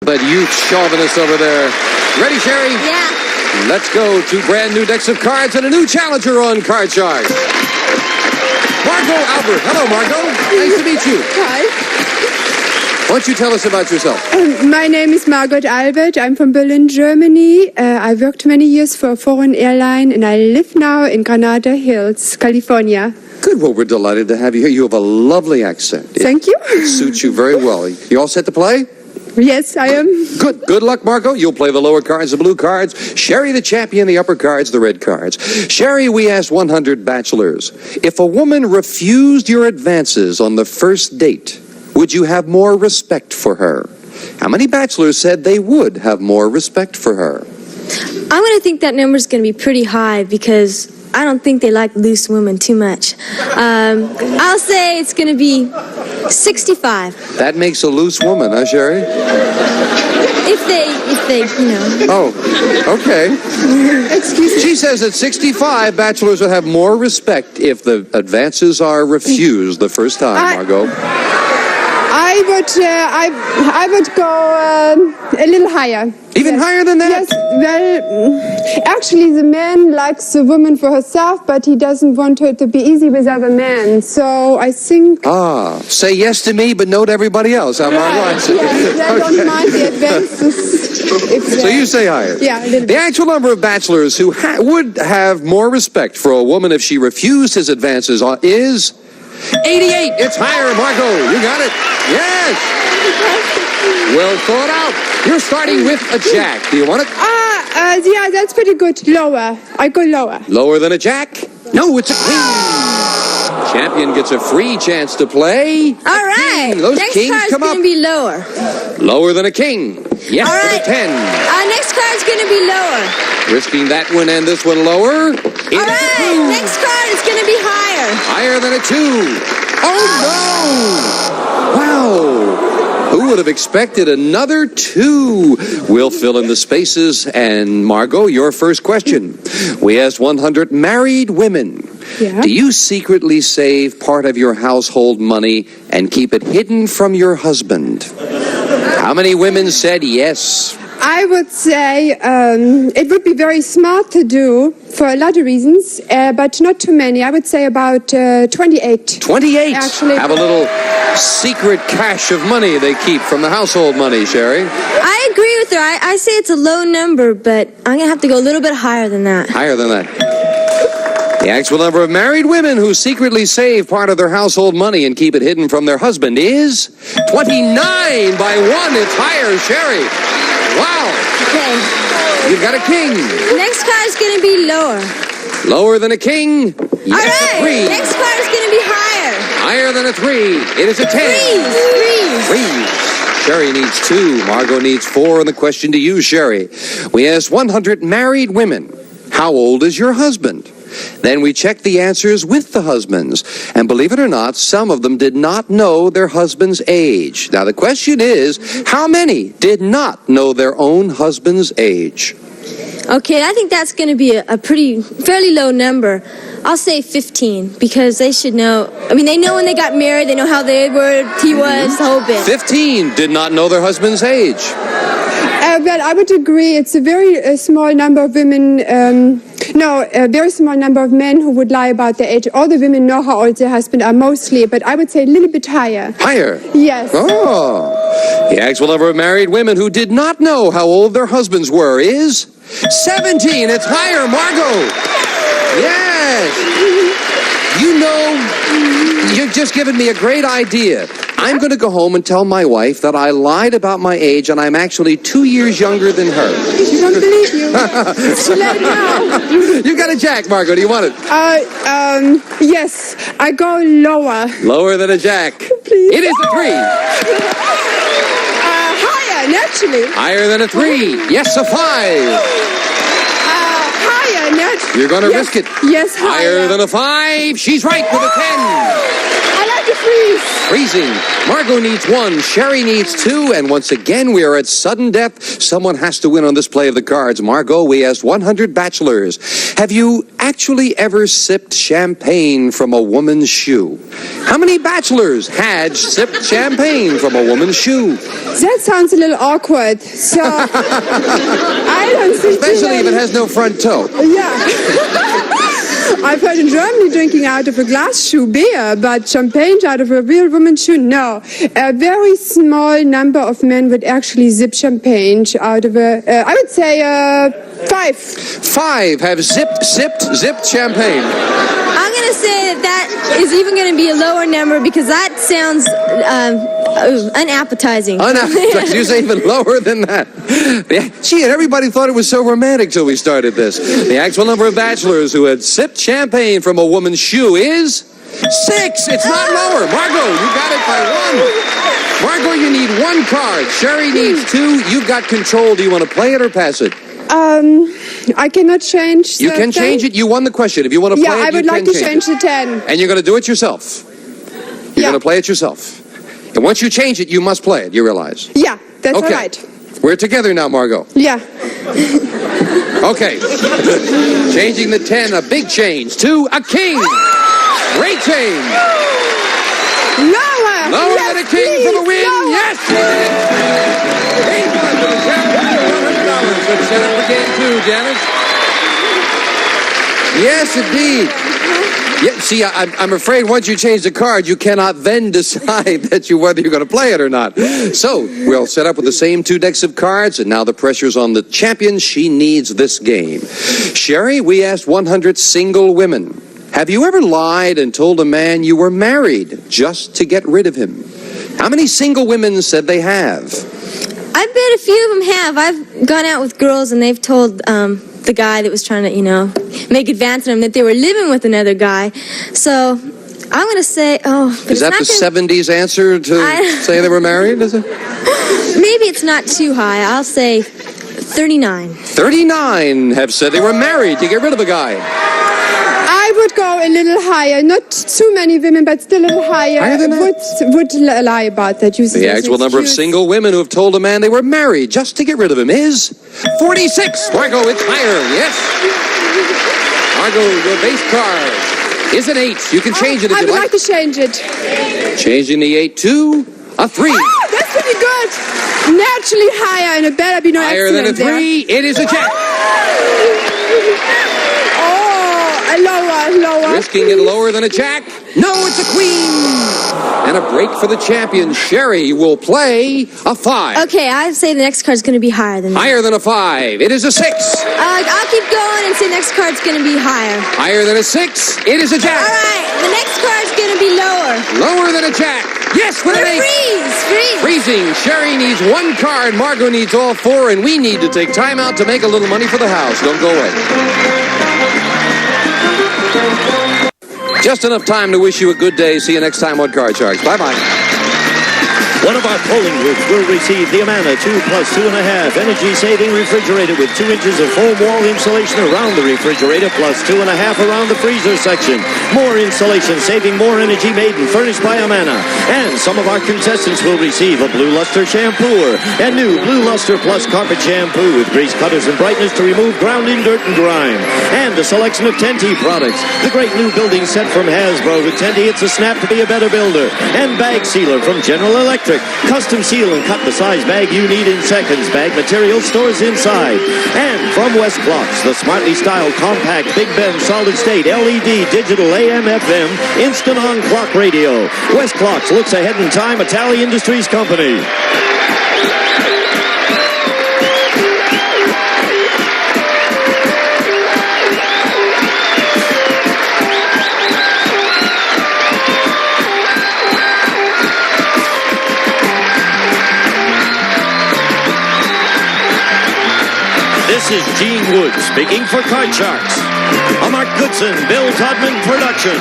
But youth chauvinist over there. Ready, Sherri? Yeah. Let's go to brand new decks of cards and a new challenger on Card Shark. Margot Albert. Hello, Margot. Nice to meet you. Hi. Why don't you tell us about yourself? My name is Margot Albert. I'm from Berlin, Germany. I worked many years for a foreign airline, and I live now in Granada Hills, California. Good. Well, we're delighted to have you here. You have a lovely accent. Thank you. It suits you very well. You all set to play? Yes, I am. Good. Good luck, Margot. You'll play the lower cards, the blue cards. Sherri, the champion, the upper cards, the red cards. Sherri, we asked 100 bachelors, if a woman refused your advances on the first date, would you have more respect for her? How many bachelors said they would have more respect for her? I'm going to think that number's going to be pretty high because I don't think they like loose women too much. I'll say it's going to be 65. That makes a loose woman, huh, Sherri? If they, Oh, okay. Excuse me. She says at 65, bachelors would have more respect if the advances are refused the first time, Margot. I would go a little higher. Even higher than that? Yes, well, actually the man likes the woman for herself, but he doesn't want her to be easy with other men. So I think... say yes to me, but no to everybody else. Am I right? Yes, I don't mind the advances. So you say higher. Yeah, a little The bit. actual number of bachelors who would have more respect for a woman if she refused his advances is 88. It's higher, Margot. You got it. Yes. Well thought out. You're starting with a jack. Do you want it? Yeah, that's pretty good. Lower. I go lower. Lower than a jack? No, it's a queen. Champion gets a free chance to play. all right. Those Next kings card's come going up. to be lower. Lower than a king. Yes, All to right. the 10. Next card's going to be lower. Risking that one and this one lower. It is All a right. two. Next card is going to be higher. Higher than a 2. Oh, no! Wow. Who would have expected another 2? We'll fill in the spaces. And, Margot, your first question. We asked 100 married women. Yeah. Do you secretly save part of your household money and keep it hidden from your husband? How many women said yes? I would say it would be very smart to do for a lot of reasons, but not too many. I would say about 28. 28 Actually. have a little secret cache of money they keep from the household money, Sherri. I agree with her. I say it's a low number, but I'm going to have to go a little bit higher than that. Higher than that. The actual number of married women who secretly save part of their household money and keep it hidden from their husband is 29 by 1. It's higher, Sherri. Wow. Okay. You've got a king. Next card's going to be lower. Lower than a king. All Yes, right. a 3. Next card is going to be higher. Higher than a 3. It is a 10. Threes. Sherri needs 2. Margot needs 4. And the question to you, Sherri. We asked 100 married women, how old is your husband? Then we checked the answers with the husbands. And believe it or not, some of them did not know their husband's age. Now, the question is, how many did not know their own husband's age? Okay, I think that's going to be a fairly low number. I'll say 15 because they should know. I mean, they know when they got married. They know how he was, the whole bit. 15 did not know their husband's age. Well, I would agree. It's a very small number of women. A very small number of men who would lie about their age. All the women know how old their husband are mostly, but I would say a little bit higher. Higher? Yes. Oh. The actual number of married women who did not know how old their husbands were is 17. It's higher, Margot. Yes. You know, you've just given me a great idea. I'm going to go home and tell my wife that I lied about my age and I'm actually 2 years younger than her. She don't believe you. It's too late now. You got a jack, Margot. Do you want it? Yes. I go lower. Lower than a jack. Please. It is a 3. Higher, naturally. Higher than a 3. Yes, a 5. Higher, naturally. You're going to risk it. Yes, higher. Higher than a 5. She's right with a 10. I like the freeze. Freezing. Margot needs 1, Sherri needs 2, and once again we are at sudden death. Someone has to win on this play of the cards. Margot, we asked 100 bachelors, have you actually ever sipped champagne from a woman's shoe? How many bachelors had sipped champagne from a woman's shoe? That sounds a little awkward. So I don't think. Especially if it has no front toe. Yeah. I've heard in Germany drinking out of a glass shoe beer, but champagne out of a real woman's shoe, no. A very small number of men would actually zip champagne out of I would say 5. 5 have zipped champagne. I'm going to say that is even going to be a lower number because that sounds unappetizing. Unappetizing. You say even lower than that. Gee, and everybody thought it was so romantic till we started this. The actual number of bachelors who had sipped champagne from a woman's shoe is 6. It's not lower. Margot, you got it by 1. Margot, you need 1 card. Sherri needs 2. You've got control. Do you want to play it or pass it? I cannot change. You can change it. You won the question. If you want to play it, I would like to change the 10. And you're going to do it yourself. You're going to play it yourself. And once you change it, you must play it. You realize? Yeah, that's all right. We're together now, Margot. Yeah. Okay. Changing the 10, a big change to a king. Great change. Lower. Lower than a king for the win. Lower. Yes, he did. King for the champion. $100. Let's set up for game 2, Janice. Yes, indeed. Yeah, see, I'm afraid once you change the card, you cannot then decide whether you're going to play it or not. So we'll set up with the same 2 decks of cards, and now the pressure's on the champion. She needs this game. Sherri, we asked 100 single women, have you ever lied and told a man you were married just to get rid of him? How many single women said they have? I bet a few of them have. I've gone out with girls and they've told the guy that was trying to, make advance on them that they were living with another guy. So I'm going to say, is that the 70s answer to say they were married? Is it? Maybe it's not too high. I'll say 39. 39 have said they were married to get rid of a guy. I would go a little higher. Not too many women, but still a little higher. Higher than that? Would lie about that. The actual number of single women who have told a man they were married just to get rid of him is 46. Margot, it's higher. Yes. Margot, your base card is an 8. You can change it if I you would like to change it. Changing the 8 to a 3. Oh, that's pretty good. Naturally higher, and it better be no higher than a 3. There. It is a jack. Lower. Risking it lower than a jack. No, it's a queen. And a break for the champion. Sherri will play a 5. Okay, I'd say the next card's going to be higher than that. Higher than a 5. It is a 6. I'll keep going and say next card's going to be higher. Higher than a 6. It is a jack. All right, the next card's going to be lower. Lower than a jack. Yes, with an 8. Freeze. Freezing. Sherri needs 1 card. Margot needs all 4. And we need to take time out to make a little money for the house. Don't go away. Just enough time to wish you a good day. See you next time on Card Sharks. Bye-bye. One of our polling groups will receive the Amana 2 plus 2.5 energy-saving refrigerator with 2 inches of foam wall insulation around the refrigerator plus 2.5 around the freezer section. More insulation, saving more energy, made and furnished by Amana. And some of our contestants will receive a Blue Luster shampoo and new Blue Luster Plus carpet shampoo with grease cutters and brightness to remove ground-in dirt and grime. And a selection of Tenti products. The great new building set from Hasbro with Tenti, it's a snap to be a better builder. And bag sealer from General Electric. Custom seal and cut the size bag you need in seconds. Bag material stores inside. And from West Clocks, the smartly styled compact Big Ben solid state LED digital AM FM instant on clock radio. West Clocks looks ahead in time. A Tally Industries company. This is Gene Wood speaking for Card Sharks. A Mark Goodson, Bill Todman production.